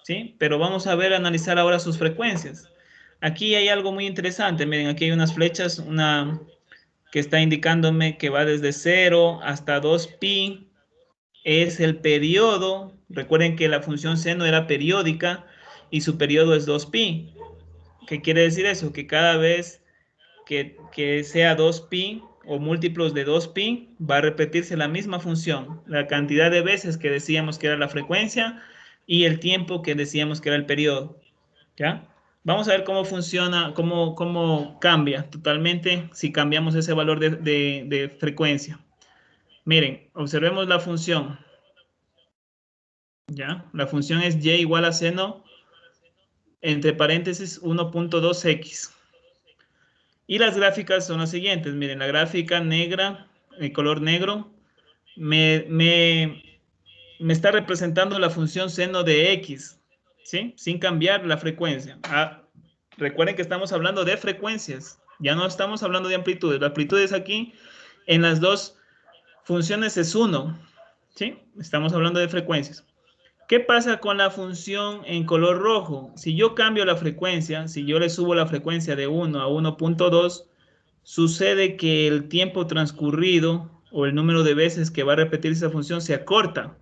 S1: ¿sí? Pero vamos a ver, analizar ahora sus frecuencias. Aquí hay algo muy interesante. Miren, aquí hay unas flechas, una que está indicándome que va desde 0 hasta 2pi. Es el periodo. Recuerden que la función seno era periódica y su periodo es 2pi. ¿Qué quiere decir eso? Que cada vez que sea 2pi o múltiplos de 2pi, va a repetirse la misma función, la cantidad de veces que decíamos que era la frecuencia y el tiempo que decíamos que era el periodo. ¿Ya? Vamos a ver cómo funciona, cómo cambia totalmente si cambiamos ese valor de frecuencia. Miren, observemos la función. ¿Ya? La función es y igual a seno, entre paréntesis, 1.2x. Y las gráficas son las siguientes. Miren, la gráfica negra, el color negro, me está representando la función seno de x, ¿sí? Sin cambiar la frecuencia. Recuerden que estamos hablando de frecuencias. Ya no estamos hablando de amplitudes. La amplitud es aquí, en las dos funciones es 1, ¿sí? Estamos hablando de frecuencias. ¿Qué pasa con la función en color rojo? Si yo cambio la frecuencia, si yo le subo la frecuencia de 1 a 1.2, sucede que el tiempo transcurrido o el número de veces que va a repetir esa función se acorta,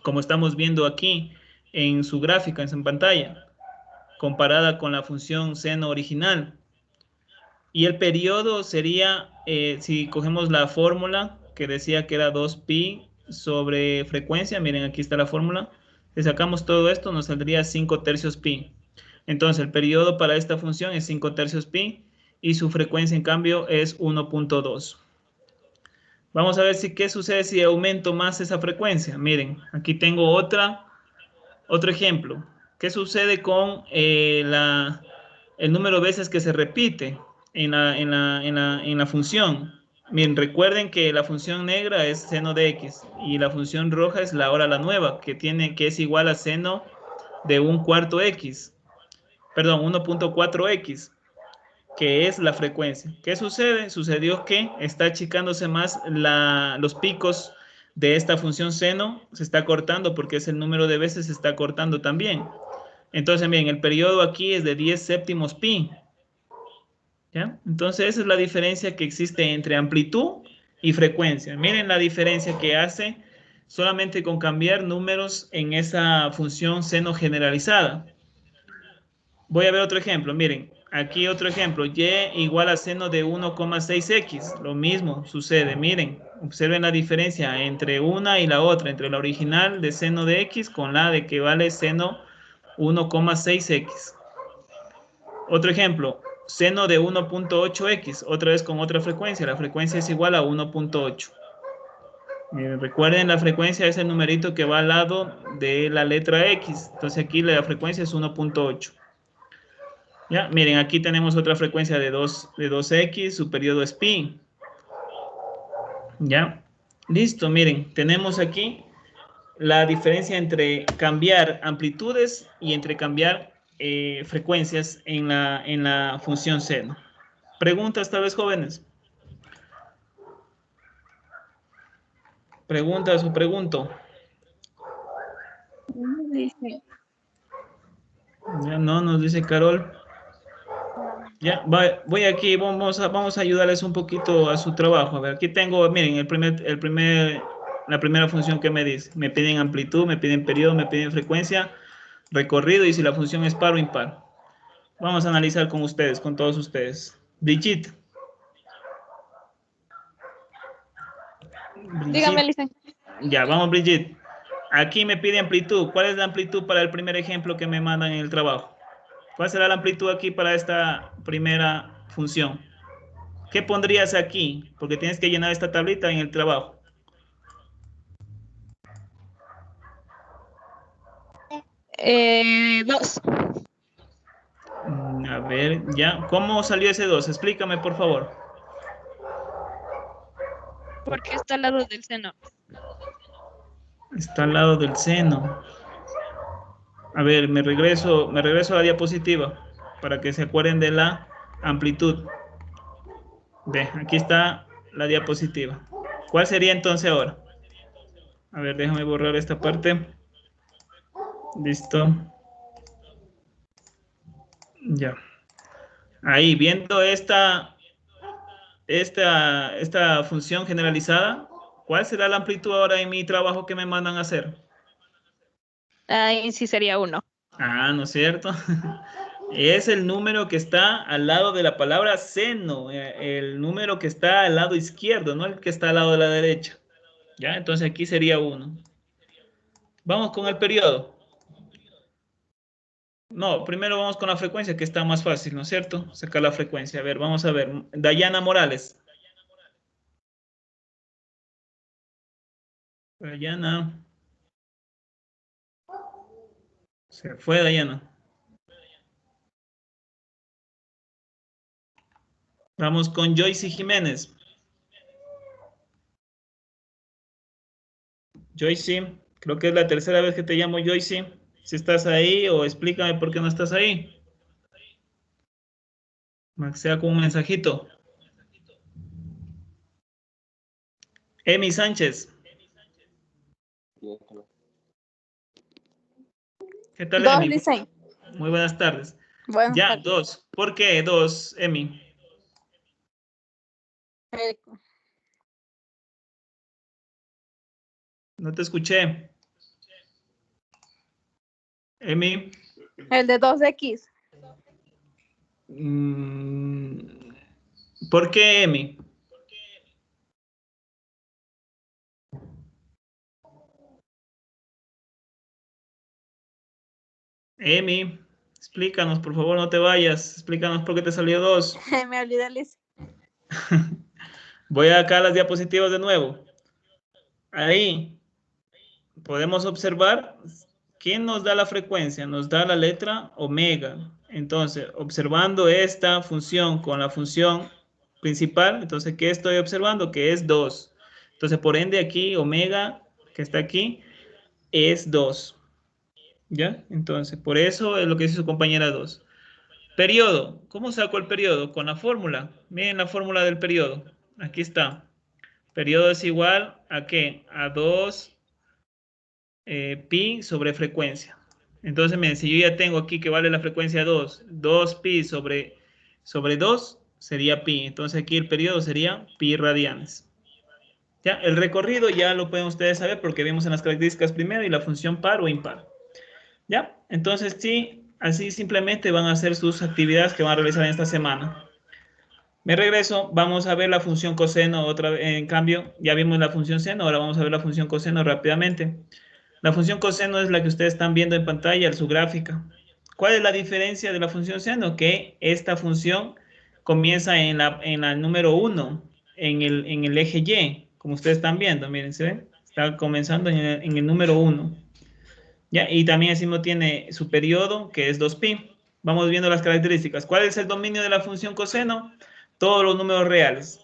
S1: como estamos viendo aquí en su gráfica, en su pantalla, comparada con la función seno original. Y el periodo sería, si cogemos la fórmula que decía que era 2pi sobre frecuencia, miren, aquí está la fórmula. Si sacamos todo esto, nos saldría 5 tercios pi. Entonces, el periodo para esta función es 5 tercios pi y su frecuencia, en cambio, es 1.2. Vamos a ver qué sucede si aumento más esa frecuencia. Miren, aquí tengo otro ejemplo. ¿Qué sucede con el número de veces que se repite en la función? Miren, recuerden que la función negra es seno de x y la función roja es ahora la nueva, que es igual a seno de 1/4 x. Perdón, 1.4x, que es la frecuencia. ¿Qué sucede? Sucedió que está achicándose más los picos de esta función seno, se está cortando porque es el número de veces se está cortando también. Entonces, miren, el periodo aquí es de 10 séptimos pi. ¿Ya? Entonces, esa es la diferencia que existe entre amplitud y frecuencia. Miren la diferencia que hace solamente con cambiar números en esa función seno generalizada. Voy a ver otro ejemplo. Miren, aquí otro ejemplo. Y igual a seno de 1,6x. Lo mismo sucede. Miren, observen la diferencia entre una y la otra, entre la original de seno de x con la de que vale seno 1,6x. Otro ejemplo, seno de 1.8x, otra vez con otra frecuencia. La frecuencia es igual a 1.8. Miren, recuerden, la frecuencia es el numerito que va al lado de la letra x. Entonces aquí la frecuencia es 1.8. Ya, miren, aquí tenemos otra frecuencia de 2x, su periodo es pi. Ya, listo, miren, tenemos aquí la diferencia entre cambiar amplitudes y entre cambiar frecuencias en la función seno. ¿Preguntas tal vez, jóvenes? ¿Preguntas o pregunto?
S4: Dice.
S1: Ya no, nos dice Carol. Ya, voy aquí, vamos a ayudarles un poquito a su trabajo. A ver, aquí tengo, miren, la primera función que me dice. Me piden amplitud, me piden periodo, me piden frecuencia, recorrido y si la función es par o impar. Vamos a analizar con ustedes, con todos ustedes. Brigitte.
S3: Dígame, licenciado.
S1: Ya, vamos, Brigitte. Aquí me pide amplitud. ¿Cuál es la amplitud para el primer ejemplo que me mandan en el trabajo? ¿Cuál será la amplitud aquí para esta primera función? ¿Qué pondrías aquí? Porque tienes que llenar esta tablita en el trabajo.
S3: Dos.
S1: A ver, ya. ¿Cómo salió ese 2? Explícame, por favor.
S2: Porque está al lado del seno.
S1: Está al lado del seno. A ver, me regreso a la diapositiva para que se acuerden de la amplitud. Ve, aquí está la diapositiva. ¿Cuál sería entonces ahora? A ver, déjame borrar esta parte. Listo. Ya. Ahí, viendo esta función generalizada, ¿cuál será la amplitud ahora en mi trabajo que me mandan a hacer?
S2: Ahí sí sería 1.
S1: Ah, ¿no es cierto? Es el número que está al lado de la palabra seno, el número que está al lado izquierdo, no el que está al lado de la derecha. ¿Ya? Entonces aquí sería 1. Vamos con el periodo. No, primero vamos con la frecuencia, que está más fácil, ¿no es cierto? Sacar la frecuencia. A ver, vamos a ver. Dayana Morales. Dayana. Se fue Dayana. Vamos con Joyce Jiménez. Joyce, creo que es la tercera vez que te llamo Joyce. Si estás ahí o explícame por qué no estás ahí. Max, sea con un mensajito. Emi Sánchez. ¿Qué tal,
S3: Dos,
S1: Emi?
S3: Licen.
S1: Muy buenas tardes.
S3: Buenas
S1: Ya,
S3: tardes.
S1: 2. ¿Por qué 2, Emi? No te escuché. Emi.
S3: El de 2X.
S1: ¿Por qué, Emi? Emi, explícanos, por favor, no te vayas. Explícanos por qué te salió 2.
S3: Me olvidé, Licen.
S1: Voy acá a las diapositivas de nuevo. Ahí podemos observar quién nos da la frecuencia. Nos da la letra omega. Entonces, observando esta función con la función principal, entonces, ¿qué estoy observando? Que es 2. Entonces, por ende, aquí omega, que está aquí, es 2. ¿Ya? Entonces, por eso es lo que dice su compañera 2. Periodo. ¿Cómo saco el periodo? Con la fórmula. Miren la fórmula del periodo. Aquí está. Periodo es igual a ¿qué? A 2 pi sobre frecuencia. Entonces, miren, si yo ya tengo aquí que vale la frecuencia 2 pi sobre 2 sería pi. Entonces aquí el periodo sería pi radianes. Ya, el recorrido ya lo pueden ustedes saber porque vimos en las características primero y la función par o impar. Ya, entonces sí, así simplemente van a hacer sus actividades que van a realizar en esta semana. Me regreso, vamos a ver la función coseno otra vez. En cambio, ya vimos la función seno, ahora vamos a ver la función coseno rápidamente. La función coseno es la que ustedes están viendo en pantalla, su gráfica. ¿Cuál es la diferencia de la función seno? Que esta función comienza en la número 1, en el eje Y, como ustedes están viendo, miren, ¿se ven? Está comenzando en el número 1. ¿Ya? Y también así tiene su periodo, que es 2pi. Vamos viendo las características. ¿Cuál es el dominio de la función coseno? Todos los números reales.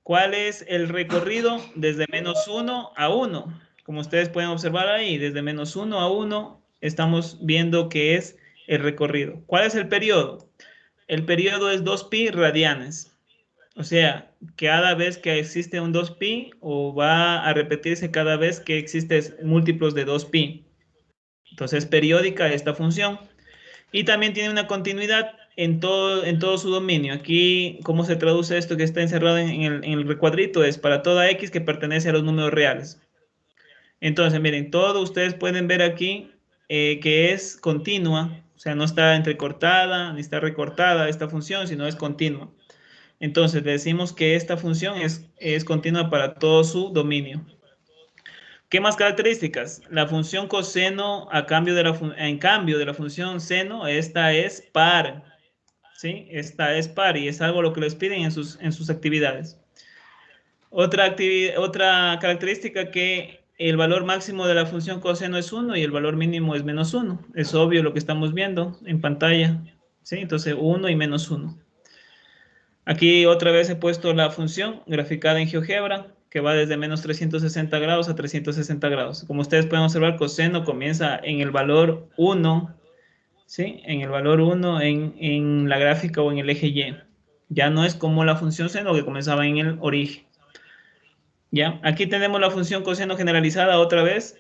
S1: ¿Cuál es el recorrido? Desde menos 1 a 1. Como ustedes pueden observar ahí, desde menos 1 a 1 estamos viendo que es el recorrido. ¿Cuál es el periodo? El periodo es 2pi radianes. O sea, cada vez que existe un 2pi o va a repetirse cada vez que existen múltiplos de 2pi. Entonces, periódica esta función. Y también tiene una continuidad en todo su dominio. Aquí, ¿cómo se traduce esto que está encerrado en el recuadrito? Es para toda x que pertenece a los números reales. Entonces, miren, todo ustedes pueden ver aquí que es continua. O sea, no está entrecortada ni está recortada esta función, sino es continua. Entonces, decimos que esta función es continua para todo su dominio. ¿Qué más características? La función coseno en cambio de la función seno, esta es par. ¿Sí? Esta es par y es algo lo que les piden en sus actividades. Otra característica que el valor máximo de la función coseno es 1 y el valor mínimo es menos 1. Es obvio lo que estamos viendo en pantalla. ¿Sí? Entonces 1 y menos 1. Aquí otra vez he puesto la función graficada en GeoGebra, que va desde menos 360 grados a 360 grados. Como ustedes pueden observar, coseno comienza en el valor 1, ¿sí? En el valor 1 en la gráfica o en el eje Y. Ya no es como la función seno que comenzaba en el origen. ¿Ya? Aquí tenemos la función coseno generalizada otra vez.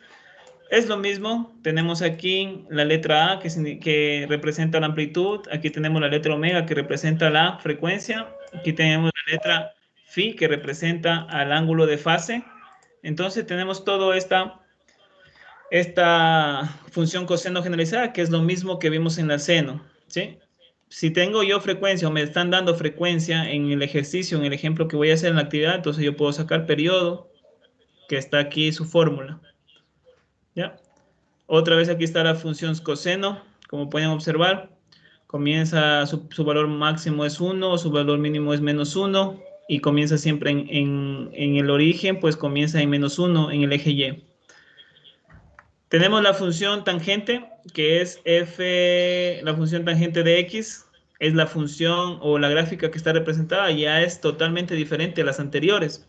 S1: Es lo mismo, tenemos aquí la letra A que representa la amplitud, aquí tenemos la letra omega que representa la frecuencia, aquí tenemos la letra phi que representa al ángulo de fase. Entonces tenemos toda esta función coseno generalizada que es lo mismo que vimos en la seno, ¿sí? Si tengo yo frecuencia o me están dando frecuencia en el ejercicio, en el ejemplo que voy a hacer en la actividad, entonces yo puedo sacar periodo, que está aquí su fórmula, ¿ya? Otra vez aquí está la función coseno. Como pueden observar, comienza su valor máximo es 1, su valor mínimo es -1 y comienza siempre en el origen, pues comienza en -1 en el eje Y. Tenemos la función tangente, que es f, la función tangente de x, es la función o la gráfica que está representada, ya es totalmente diferente a las anteriores.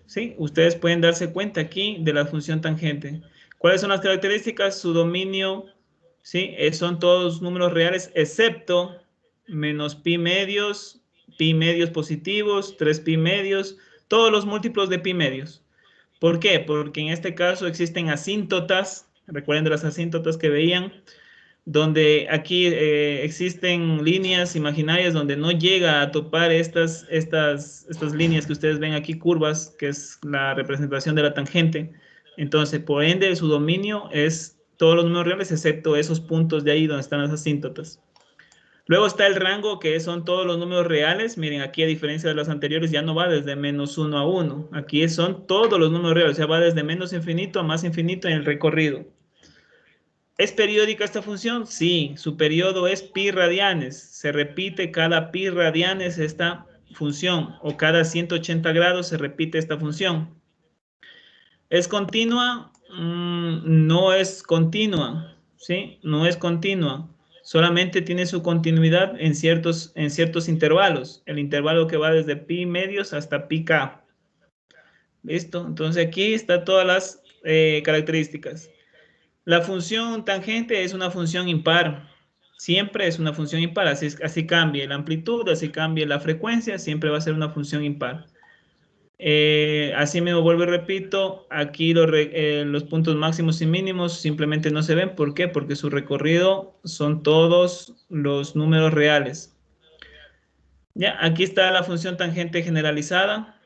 S1: ¿Sí? Ustedes pueden darse cuenta aquí de la función tangente. ¿Cuáles son las características? Su dominio, ¿sí? Son todos números reales, excepto menos pi medios positivos, 3 pi medios, todos los múltiplos de pi medios. ¿Por qué? Porque en este caso existen asíntotas, recuerden de las asíntotas que veían, donde aquí existen líneas imaginarias donde no llega a topar estas líneas que ustedes ven aquí, curvas, que es la representación de la tangente. Entonces, por ende, su dominio es todos los números reales, excepto esos puntos de ahí donde están las asíntotas. Luego está el rango, que son todos los números reales. Miren, aquí a diferencia de los anteriores, ya no va desde -1 a 1. Aquí son todos los números reales, o sea, va desde menos infinito a más infinito en el recorrido. ¿Es periódica esta función? Sí, su periodo es pi radianes. Se repite cada pi radianes esta función, o cada 180 grados se repite esta función. ¿Es continua? No es continua, ¿sí? No es continua. Solamente tiene su continuidad en ciertos intervalos. El intervalo que va desde pi medios hasta pi k. ¿Listo? Entonces aquí están todas las características. La función tangente es una función impar. Siempre es una función impar. Así cambie la amplitud, así cambie la frecuencia, siempre va a ser una función impar. Así mismo vuelvo y repito, aquí los puntos máximos y mínimos simplemente no se ven. ¿Por qué? Porque su recorrido son todos los números reales. Ya, aquí está la función tangente generalizada,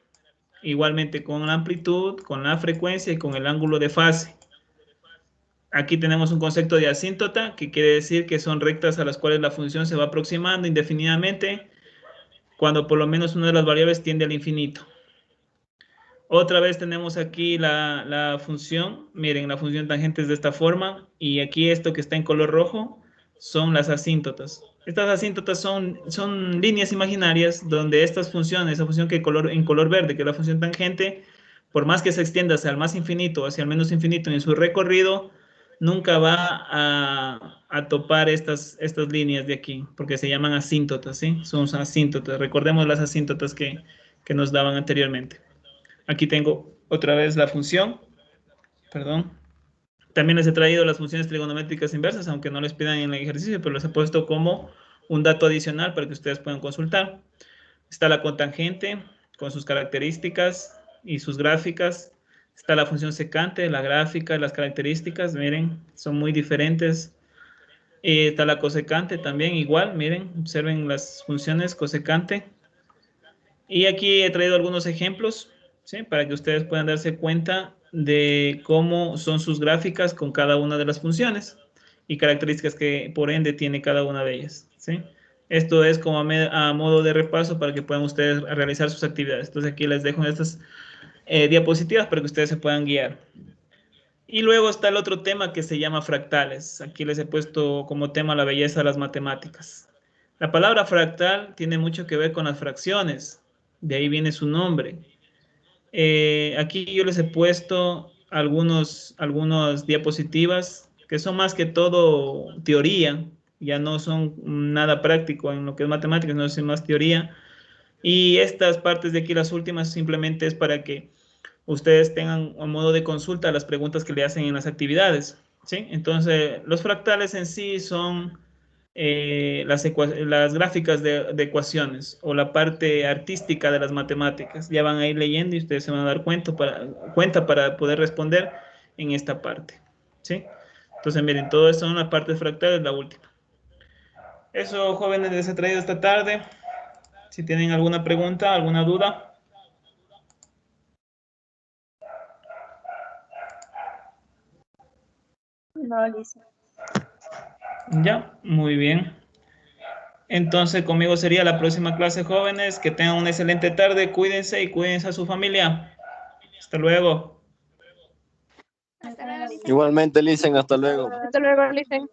S1: igualmente con la amplitud, con la frecuencia y con el ángulo de fase. Aquí tenemos un concepto de asíntota, que quiere decir que son rectas a las cuales la función se va aproximando indefinidamente cuando por lo menos una de las variables tiende al infinito. Otra vez tenemos aquí la función. Miren, la función tangente es de esta forma. Y aquí esto que está en color rojo son las asíntotas. Estas asíntotas son líneas imaginarias donde estas funciones, esa función que en color verde, que es la función tangente, por más que se extienda hacia el más infinito o hacia el menos infinito en su recorrido, nunca va a topar estas líneas de aquí, porque se llaman asíntotas, ¿sí? Son asíntotas. Recordemos las asíntotas que nos daban anteriormente. Aquí tengo otra vez la función, perdón. También les he traído las funciones trigonométricas inversas, aunque no les pidan en el ejercicio, pero les he puesto como un dato adicional para que ustedes puedan consultar. Está la cotangente con sus características y sus gráficas. Está la función secante, la gráfica, las características, miren, son muy diferentes. Está la cosecante también, igual, miren, observen las funciones cosecante. Y aquí he traído algunos ejemplos, ¿sí? Para que ustedes puedan darse cuenta de cómo son sus gráficas con cada una de las funciones y características que por ende tiene cada una de ellas, ¿sí? Esto es como a modo de repaso para que puedan ustedes realizar sus actividades. Entonces aquí les dejo estas diapositivas para que ustedes se puedan guiar. Y luego está el otro tema que se llama fractales. Aquí les he puesto como tema la belleza de las matemáticas. La palabra fractal tiene mucho que ver con las fracciones. De ahí viene su nombre. Aquí yo les he puesto algunas diapositivas que son más que todo teoría, ya no son nada práctico en lo que es matemáticas, no es más teoría. Y estas partes de aquí, las últimas, simplemente es para que ustedes tengan a modo de consulta las preguntas que le hacen en las actividades, ¿sí? Entonces, los fractales en sí son las gráficas de ecuaciones o la parte artística de las matemáticas. Ya van a ir leyendo y ustedes se van a dar cuenta para poder responder en esta parte, ¿sí? Entonces, miren, todo esto son las partes fractales, la última. Eso, jóvenes, les he traído esta tarde. Si tienen alguna pregunta, alguna duda.
S3: No, Lisa.
S1: Ya, muy bien. Entonces, conmigo sería la próxima clase, jóvenes. Que tengan una excelente tarde. Cuídense y cuídense a su familia. Hasta luego.
S3: Hasta luego.
S5: Igualmente, Licen, hasta luego.
S4: Hasta luego, Licen.